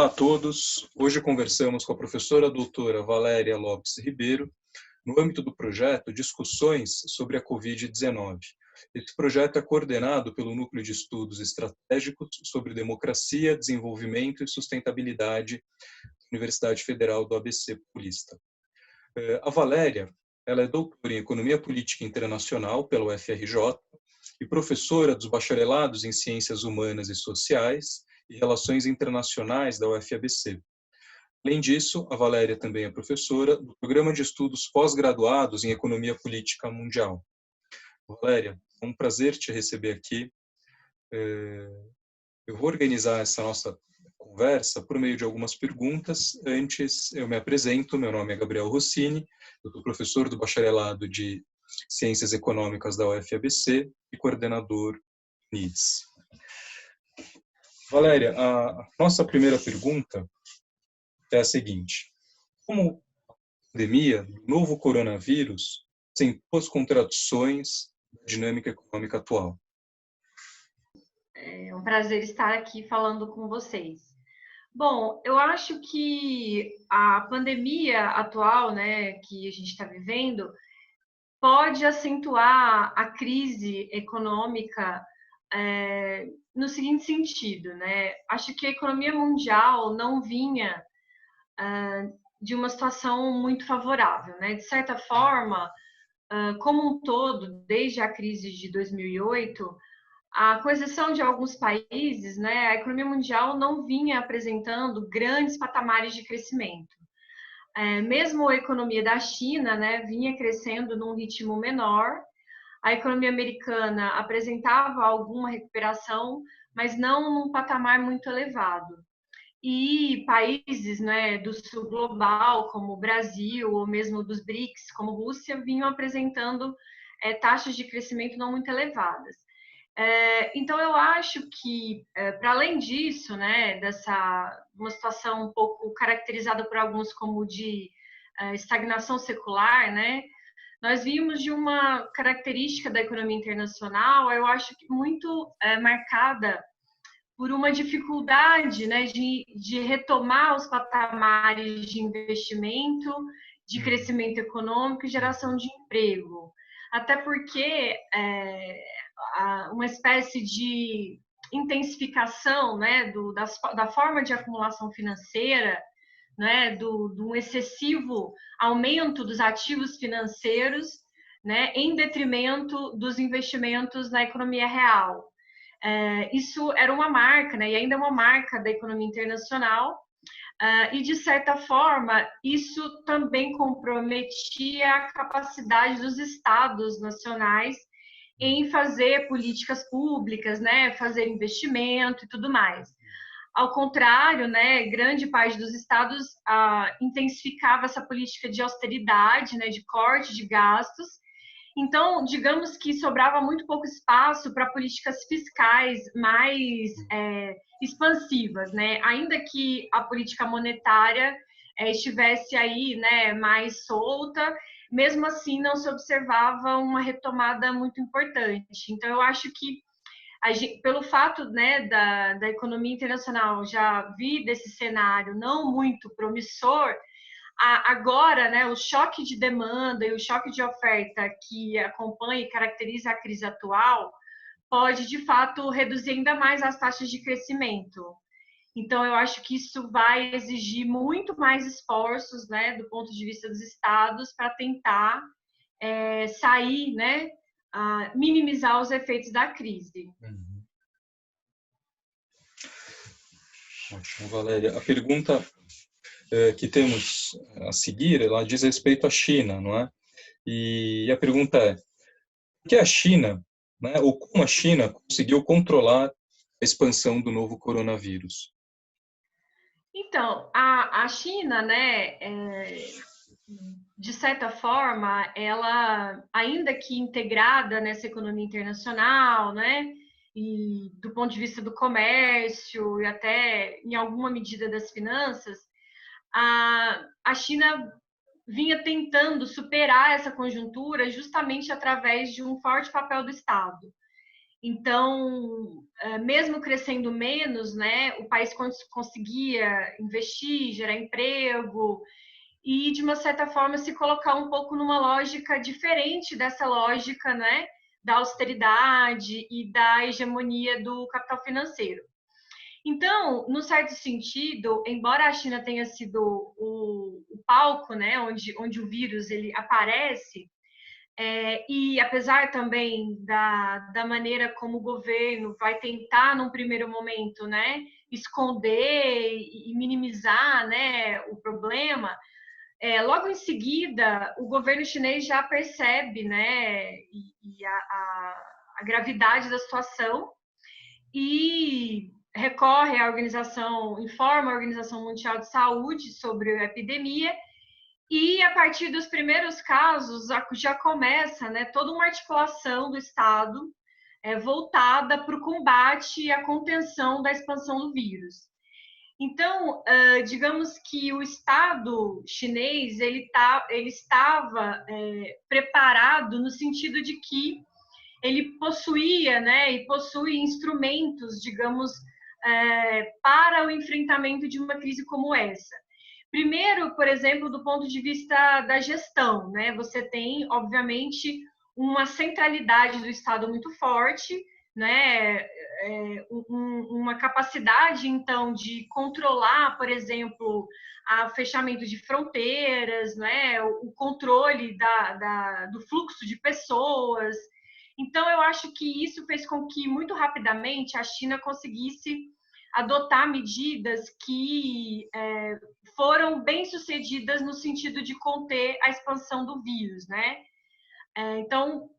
Olá a todos. Hoje conversamos com a professora doutora Valéria Lopes Ribeiro no âmbito do projeto Discussões sobre a Covid-19. Esse projeto é coordenado pelo Núcleo de Estudos Estratégicos sobre Democracia, Desenvolvimento e Sustentabilidade da Universidade Federal do ABC Paulista. A Valéria, ela é doutora em Economia Política Internacional pela UFRJ e professora dos bacharelados em Ciências Humanas e Sociais e Relações Internacionais da UFABC. Além disso, a Valéria também é professora do Programa de Estudos Pós-Graduados em Economia Política Mundial. Valéria, é um prazer te receber aqui. Eu vou organizar essa nossa conversa por meio de algumas perguntas. Antes, eu me apresento. Meu nome é Gabriel Rossini, eu sou professor do bacharelado de Ciências Econômicas da UFABC e coordenador NIDS. Valéria, a nossa primeira pergunta é a seguinte: como a pandemia do novo coronavírus acentua as contradições da dinâmica econômica atual? É um prazer estar aqui falando com vocês. Bom, eu acho que a pandemia atual, né, que a gente está vivendo, pode acentuar a crise econômica no seguinte sentido, né? Acho que a economia mundial não vinha de uma situação muito favorável, né? De certa forma, como um todo, desde a crise de 2008, com exceção de alguns países, né, a economia mundial não vinha apresentando grandes patamares de crescimento. Mesmo a economia da China, né, vinha crescendo num ritmo menor. A economia americana apresentava alguma recuperação, mas não num patamar muito elevado. E países, né, do sul global, como o Brasil, ou mesmo dos BRICS, como Rússia, vinham apresentando taxas de crescimento não muito elevadas. Então, eu acho que, para além disso, né, uma situação um pouco caracterizada por alguns como de estagnação secular, né, nós vimos de uma característica da economia internacional, eu acho que muito marcada por uma dificuldade, né, de retomar os patamares de investimento, de crescimento econômico e geração de emprego. Até porque uma espécie de intensificação, né, da forma de acumulação financeira, né, do excessivo aumento dos ativos financeiros, né, em detrimento dos investimentos na economia real. Isso era uma marca, né, e ainda é uma marca da economia internacional, e, de certa forma, isso também comprometia a capacidade dos estados nacionais em fazer políticas públicas, né, fazer investimento e tudo mais. Ao contrário, né, grande parte dos estados intensificava essa política de austeridade, né, de corte de gastos. Então, digamos que sobrava muito pouco espaço para políticas fiscais mais expansivas, né? Ainda que a política monetária estivesse aí, né, mais solta, mesmo assim não se observava uma retomada muito importante. Então, eu acho que pelo fato, né, da economia internacional já vir desse cenário não muito promissor, agora, né, o choque de demanda e o choque de oferta que acompanha e caracteriza a crise atual pode, de fato, reduzir ainda mais as taxas de crescimento. Então, eu acho que isso vai exigir muito mais esforços, né, do ponto de vista dos estados, para tentar sair, né, minimizar os efeitos da crise. Ótimo, Valéria. A pergunta que temos a seguir, ela diz respeito à China, não é? E a pergunta é: por que a China, né, ou como a China conseguiu controlar a expansão do novo coronavírus? Então, a China, né, de certa forma, ela, ainda que integrada nessa economia internacional, né, e do ponto de vista do comércio e até, em alguma medida, das finanças, a China vinha tentando superar essa conjuntura justamente através de um forte papel do Estado. Então, mesmo crescendo menos, né, o país conseguia investir, gerar emprego e, de uma certa forma, se colocar um pouco numa lógica diferente dessa lógica, né, da austeridade e da hegemonia do capital financeiro. Então, no certo sentido, embora a China tenha sido o palco, né, onde o vírus ele aparece, e apesar também da maneira como o governo vai tentar, num primeiro momento, né, esconder e minimizar, né, o problema, logo em seguida o governo chinês já percebe, né, a gravidade da situação e recorre à organização, informa a Organização Mundial de Saúde sobre a epidemia. E a partir dos primeiros casos já começa, né, toda uma articulação do Estado voltada para o combate e a contenção da expansão do vírus. Então, digamos que o Estado chinês ele estava preparado no sentido de que ele possuía, né, e possui instrumentos, digamos, para o enfrentamento de uma crise como essa. Primeiro, por exemplo, do ponto de vista da gestão, né? Você tem, obviamente, uma centralidade do Estado muito forte, né? Uma capacidade, então, de controlar, por exemplo, o fechamento de fronteiras, né? O controle do fluxo de pessoas. Então, eu acho que isso fez com que, muito rapidamente, a China conseguisse adotar medidas que foram bem-sucedidas no sentido de conter a expansão do vírus, né? Então,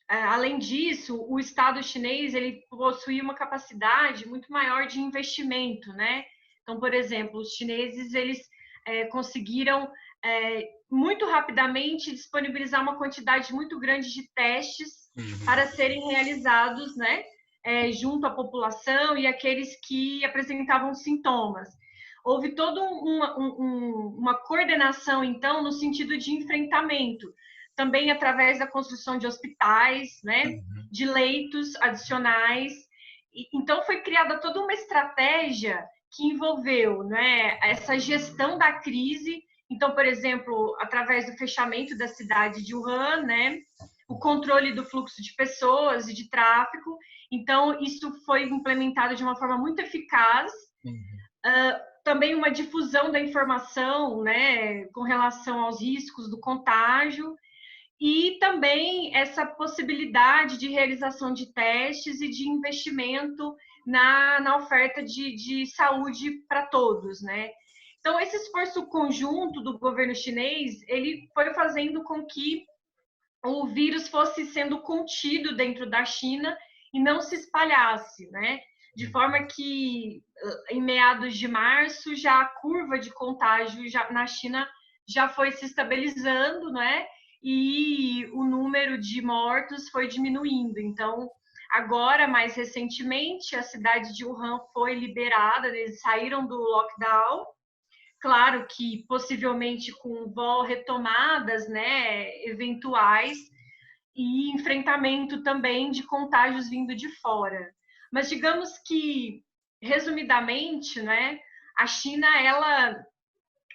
além disso, o Estado chinês ele possui uma capacidade muito maior de investimento, né? Então, por exemplo, os chineses eles conseguiram muito rapidamente disponibilizar uma quantidade muito grande de testes para serem realizados, né? Junto à população e aqueles que apresentavam sintomas. Houve toda uma coordenação, então, no sentido de enfrentamento, também através da construção de hospitais, né, de leitos adicionais. Então, foi criada toda uma estratégia que envolveu, né, essa gestão da crise. Então, por exemplo, através do fechamento da cidade de Wuhan, né, o controle do fluxo de pessoas e de tráfego. Então, isso foi implementado de uma forma muito eficaz. Também uma difusão da informação, né, com relação aos riscos do contágio. E também essa possibilidade de realização de testes e de investimento na oferta de saúde para todos, né? Então, esse esforço conjunto do governo chinês, ele foi fazendo com que o vírus fosse sendo contido dentro da China e não se espalhasse, né? De forma que, em meados de março, já a curva de contágio na China já foi se estabilizando, né? E o número de mortos foi diminuindo. Então, agora, mais recentemente, a cidade de Wuhan foi liberada, eles saíram do lockdown. Claro que possivelmente com retomadas, né, eventuais e enfrentamento também de contágios vindo de fora. Mas digamos que, resumidamente, né, a China, ela,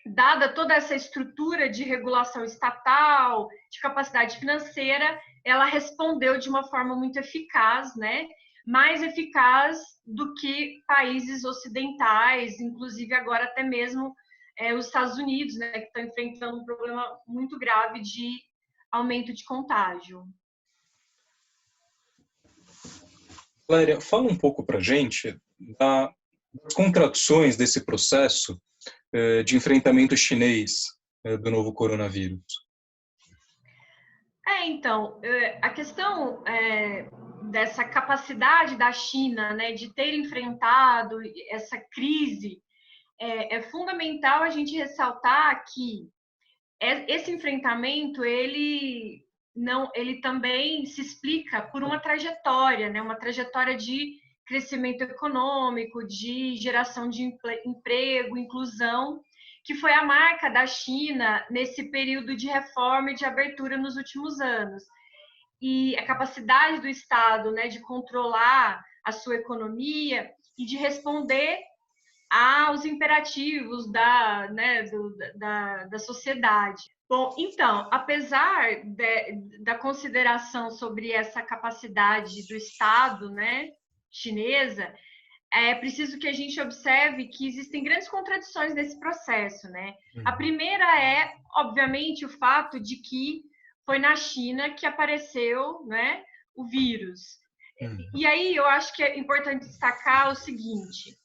dada toda essa estrutura de regulação estatal, de capacidade financeira, ela respondeu de uma forma muito eficaz, né, mais eficaz do que países ocidentais, inclusive agora até mesmo os Estados Unidos, né, que estão enfrentando um problema muito grave de aumento de contágio. Valéria, fala um pouco para a gente das contradições desse processo de enfrentamento chinês do novo coronavírus. Então, a questão dessa capacidade da China, né, de ter enfrentado essa crise, é fundamental a gente ressaltar que esse enfrentamento, ele também se explica por uma trajetória, né, uma trajetória de crescimento econômico, de geração de emprego, inclusão, que foi a marca da China nesse período de reforma e de abertura nos últimos anos. e a capacidade do Estado, né, de controlar a sua economia e de responder aos imperativos da sociedade. Bom, então, apesar da consideração sobre essa capacidade do Estado, né, chinesa, é preciso que a gente observe que existem grandes contradições nesse processo, né? A primeira é, obviamente, o fato de que foi na China que apareceu, né, o vírus. E aí eu acho que é importante destacar o seguinte: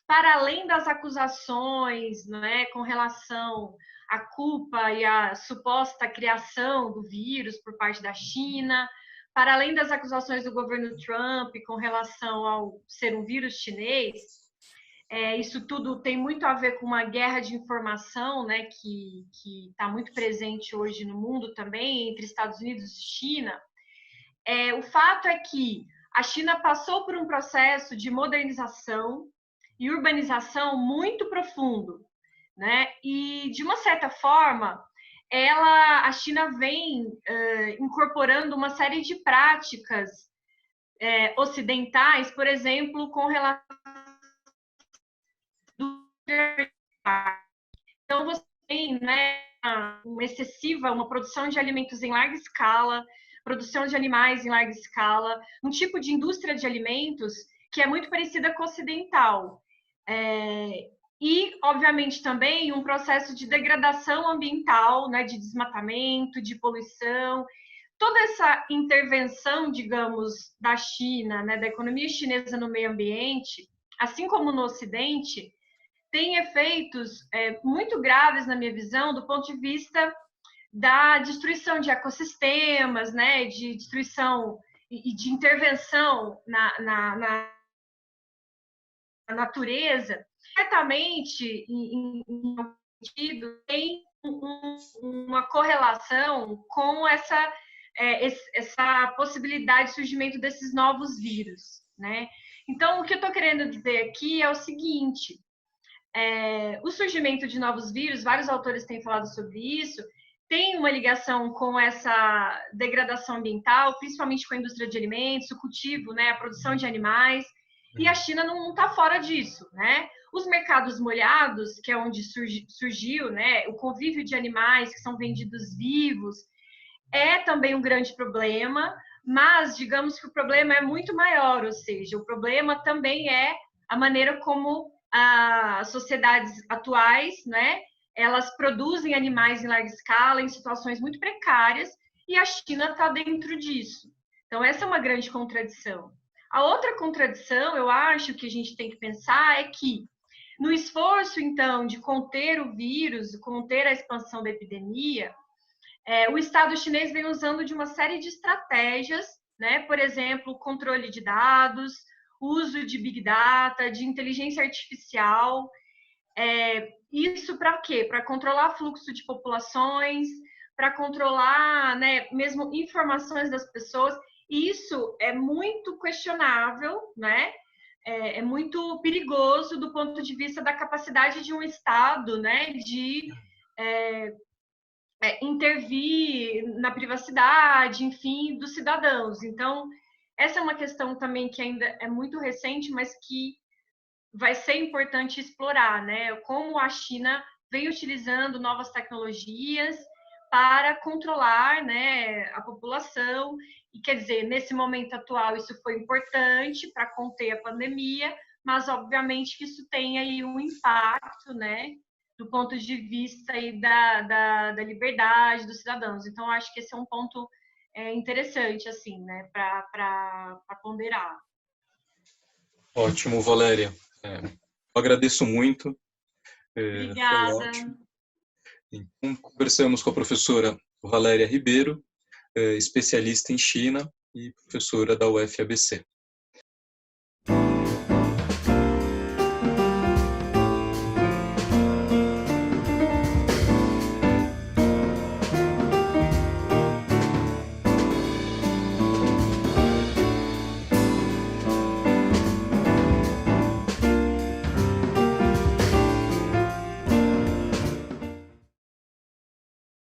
para além das acusações, né, com relação à culpa e à suposta criação do vírus por parte da China, para além das acusações do governo Trump com relação ao ser um vírus chinês, isso tudo tem muito a ver com uma guerra de informação, né, que está muito presente hoje no mundo também, entre Estados Unidos e China. O fato é que a China passou por um processo de modernização e urbanização muito profundo, né? E, de uma certa forma, a China vem incorporando uma série de práticas ocidentais, por exemplo, com relação então você tem, né, uma produção de alimentos em larga escala, produção de animais em larga escala, um tipo de indústria de alimentos que é muito parecida com a ocidental. E, obviamente, também um processo de degradação ambiental, né, de desmatamento, de poluição. Toda essa intervenção, digamos, da China, né, da economia chinesa no meio ambiente, assim como no Ocidente, tem efeitos muito graves, na minha visão, do ponto de vista da destruição de ecossistemas, né, de destruição e de intervenção na natureza. Certamente, em algum sentido, tem uma correlação com essa possibilidade de surgimento desses novos vírus, né? Então, o que eu estou querendo dizer aqui é o seguinte: o surgimento de novos vírus, vários autores têm falado sobre isso, tem uma ligação com essa degradação ambiental, principalmente com a indústria de alimentos, o cultivo, né, a produção de animais, e a China não está fora disso, né? Os mercados molhados, que é onde surgiu, né, o convívio de animais que são vendidos vivos, é também um grande problema, mas digamos que o problema é muito maior, ou seja, o problema também é a maneira como as sociedades atuais, né, elas produzem animais em larga escala, em situações muito precárias, e a China está dentro disso. Então, essa é uma grande contradição. A outra contradição, eu acho que a gente tem que pensar é que, no esforço, então, de conter o vírus, conter a expansão da epidemia, o Estado chinês vem usando de uma série de estratégias, né? Por exemplo, controle de dados, uso de Big Data, de inteligência artificial. Isso para quê? Para controlar fluxo de populações, para controlar, né, mesmo informações das pessoas. E isso é muito questionável, né? É muito perigoso do ponto de vista da capacidade de um Estado, né, de intervir na privacidade, enfim, dos cidadãos. Então, essa é uma questão também que ainda é muito recente, mas que vai ser importante explorar, né? Como a China vem utilizando novas tecnologias para controlar, né, a população. E, quer dizer, nesse momento atual, isso foi importante para conter a pandemia, mas, obviamente, que isso tem aí um impacto, né, do ponto de vista aí da liberdade dos cidadãos. Então, acho que esse é um ponto interessante, assim, né, para ponderar. Ótimo, Valéria. Eu agradeço muito. Obrigada. Foi ótimo. Então, conversamos com a professora Valéria Ribeiro, especialista em China e professora da UFABC.